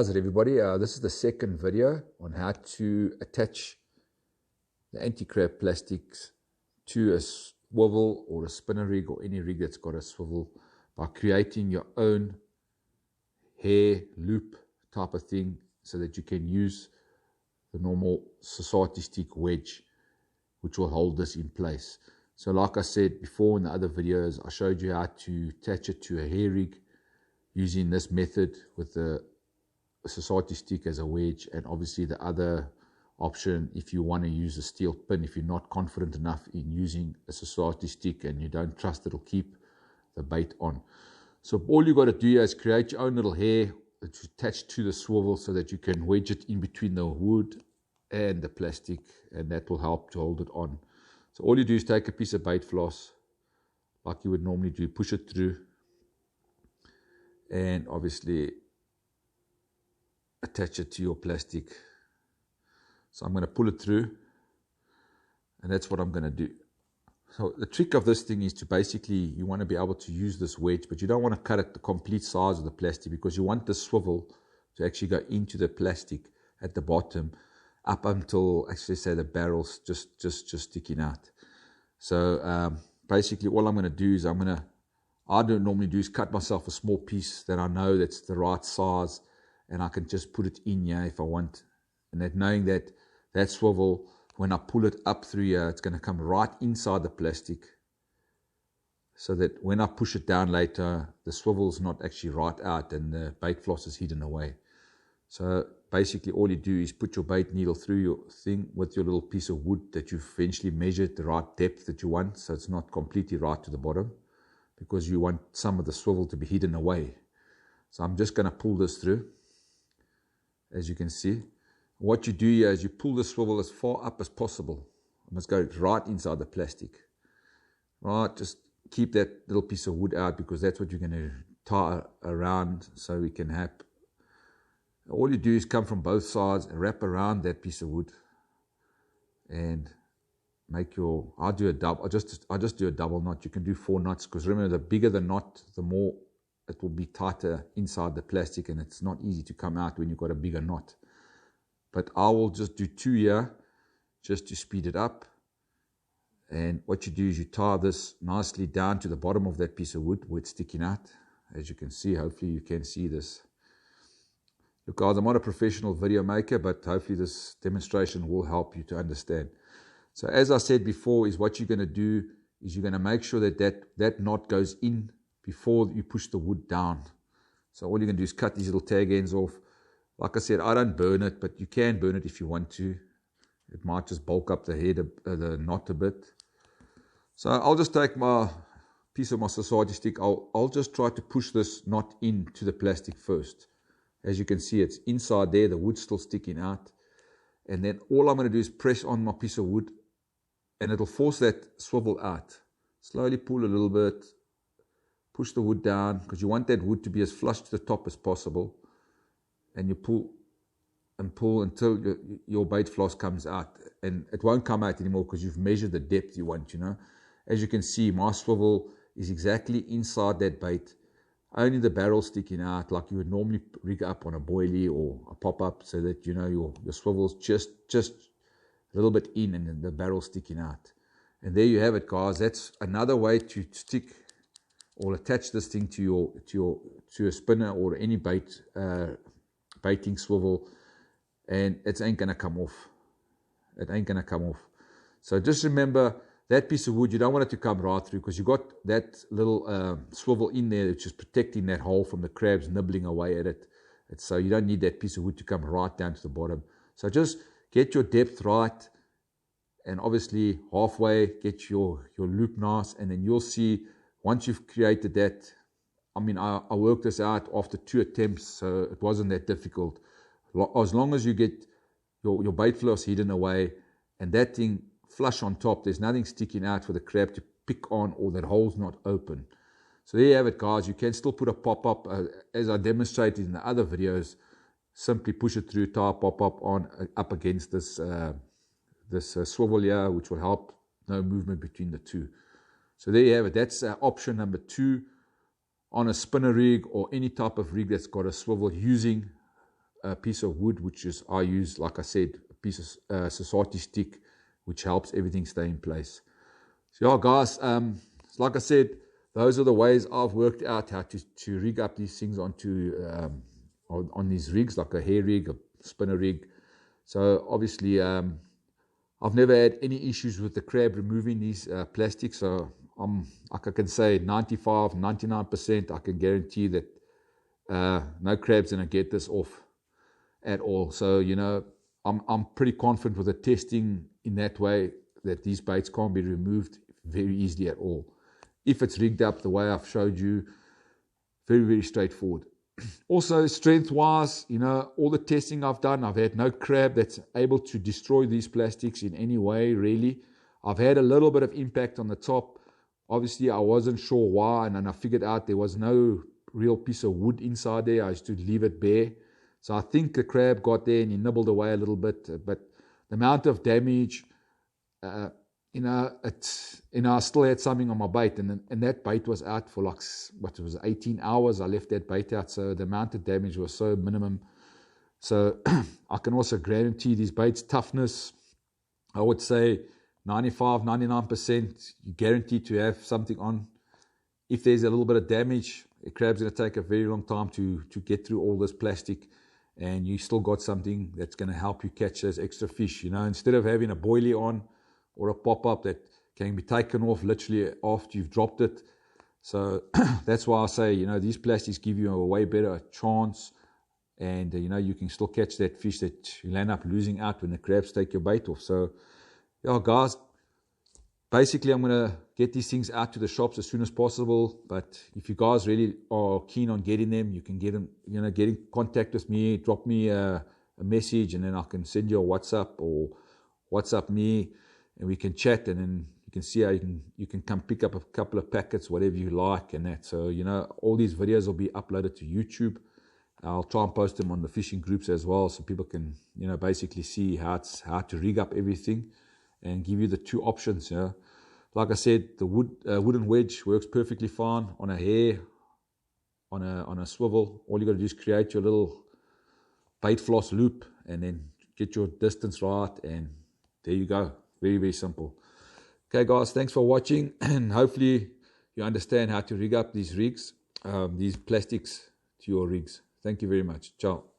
How's it, everybody? This is the second video on how to attach the anti-crab plastics to a swivel or a spinner rig or any rig that's got a swivel by creating your own hair loop type of thing so that you can use the normal society stick wedge which will hold this in place. So like I said before in the other videos, I showed you how to attach it to a hair rig using this method with the society stick as a wedge, and obviously the other option if you want to use a steel pin, if you're not confident enough in using a society stick and you don't trust it'll keep the bait on. So all you got to do is create your own little hair that's attached to the swivel so that you can wedge it in between the wood and the plastic, and that will help to hold it on. So all you do is take a piece of bait floss like you would normally do, push it through, and obviously attach it to your plastic. So I'm going to pull it through, and that's what I'm going to do. So the trick of this thing is to basically, you want to be able to use this wedge, but you don't want to cut it the complete size of the plastic because you want the swivel to actually go into the plastic at the bottom up until, actually say, the barrel's just sticking out. So basically all I'm going to do is I don't normally do is cut myself a small piece that I know that's the right size, and I can just put it in here if I want. And that knowing that that swivel, when I pull it up through here, it's going to come right inside the plastic, so that when I push it down later, the swivel's not actually right out and the bait floss is hidden away. So basically all you do is put your bait needle through your thing with your little piece of wood that you've eventually measured the right depth that you want, so it's not completely right to the bottom, because you want some of the swivel to be hidden away. So I'm just going to pull this through. As you can see, what you do here is you pull the swivel as far up as possible. I must go right inside the plastic. Right, just keep that little piece of wood out because that's what you're going to tie around so we can have. All you do is come from both sides and wrap around that piece of wood and make your, I just do a double knot. You can do 4 knots because remember, the bigger the knot, the more it will be tighter inside the plastic, and it's not easy to come out when you've got a bigger knot. But I will just do 2 here just to speed it up. And what you do is you tie this nicely down to the bottom of that piece of wood where it's sticking out. As you can see, hopefully you can see this. Look guys, I'm not a professional video maker, but hopefully this demonstration will help you to understand. So as I said before, is what you're going to do is you're going to make sure that that knot goes in before you push the wood down. So all you're going to do is cut these little tag ends off. Like I said, I don't burn it, but you can burn it if you want to. It might just bulk up the head, the knot a bit. So I'll just take my piece of my society stick. I'll just try to push this knot into the plastic first. As you can see, it's inside there, the wood's still sticking out. And then all I'm going to do is press on my piece of wood, and it'll force that swivel out. Slowly pull a little bit. Push the wood down because you want that wood to be as flush to the top as possible. And you pull and pull until your bait floss comes out. And it won't come out anymore because you've measured the depth you want, you know. As you can see, my swivel is exactly inside that bait. Only the barrel sticking out like you would normally rig up on a boilie or a pop-up, so that, you know, your swivel's just a little bit in and then the barrel sticking out. And there you have it, guys. That's another way to stick or attach this thing to a spinner or any baiting swivel, and it ain't gonna come off. It ain't gonna come off. So just remember that piece of wood, you don't want it to come right through because you got that little swivel in there which is protecting that hole from the crabs nibbling away at it. So you don't need that piece of wood to come right down to the bottom. So just get your depth right, and obviously halfway get your loop nice, and then you'll see. Once you've created that, I mean, I worked this out after 2 attempts, so it wasn't that difficult. As long as you get your bait floss hidden away and that thing flush on top, there's nothing sticking out for the crab to pick on, or that hole's not open. So there you have it, guys. You can still put a pop-up, as I demonstrated in the other videos. Simply push it through, tie a pop-up on up against this swivel here, which will help no movement between the two. So there you have it. That's option number 2 on a spinner rig or any type of rig that's got a swivel using a piece of wood, which is, I use, like I said, a piece of society stick, which helps everything stay in place. So yeah, guys, like I said, those are the ways I've worked out how to rig up these things onto on these rigs, like a hair rig, a spinner rig. So obviously, I've never had any issues with the crab removing these plastics. So like I can say 95, 99%, I can guarantee that no crab's going to get this off at all. So, you know, I'm pretty confident with the testing in that way that these baits can't be removed very easily at all. If it's rigged up the way I've showed you, very, very straightforward. Also, strength-wise, you know, all the testing I've done, I've had no crab that's able to destroy these plastics in any way, really. I've had a little bit of impact on the top. Obviously, I wasn't sure why, and then I figured out there was no real piece of wood inside there. I used to leave it bare. So I think the crab got there and he nibbled away a little bit, but the amount of damage, you know, I still had something on my bait, and that bait was out for like, what it was, 18 hours. I left that bait out, so the amount of damage was so minimum. So I can also guarantee these baits' toughness, I would say 95, 99%, you guaranteed to have something on. If there's a little bit of damage, the crab's going to take a very long time to get through all this plastic, and you still got something that's going to help you catch those extra fish. You know, instead of having a boilie on or a pop-up that can be taken off literally after you've dropped it. So that's why I say, you know, these plastics give you a way better chance, and you know, you can still catch that fish that you'll end up losing out when the crabs take your bait off. So yeah, guys, basically I'm going to get these things out to the shops as soon as possible, but if you guys really are keen on getting them, you can get them, you know, get in contact with me, drop me a message, and then I can send you a WhatsApp or WhatsApp me, and we can chat, and then you can see how you can come pick up a couple of packets, whatever you like, and that. So, you know, all these videos will be uploaded to YouTube. I'll try and post them on the fishing groups as well, so people can, you know, basically see how to rig up everything and give you the two options. You know, like I said, the wooden wedge works perfectly fine on a hair, on a swivel. All you got to do is create your little bait floss loop, and then get your distance right, and there you go. Very, very simple. Okay, guys, thanks for watching, and hopefully you understand how to rig up these rigs, these plastics to your rigs. Thank you very much. Ciao.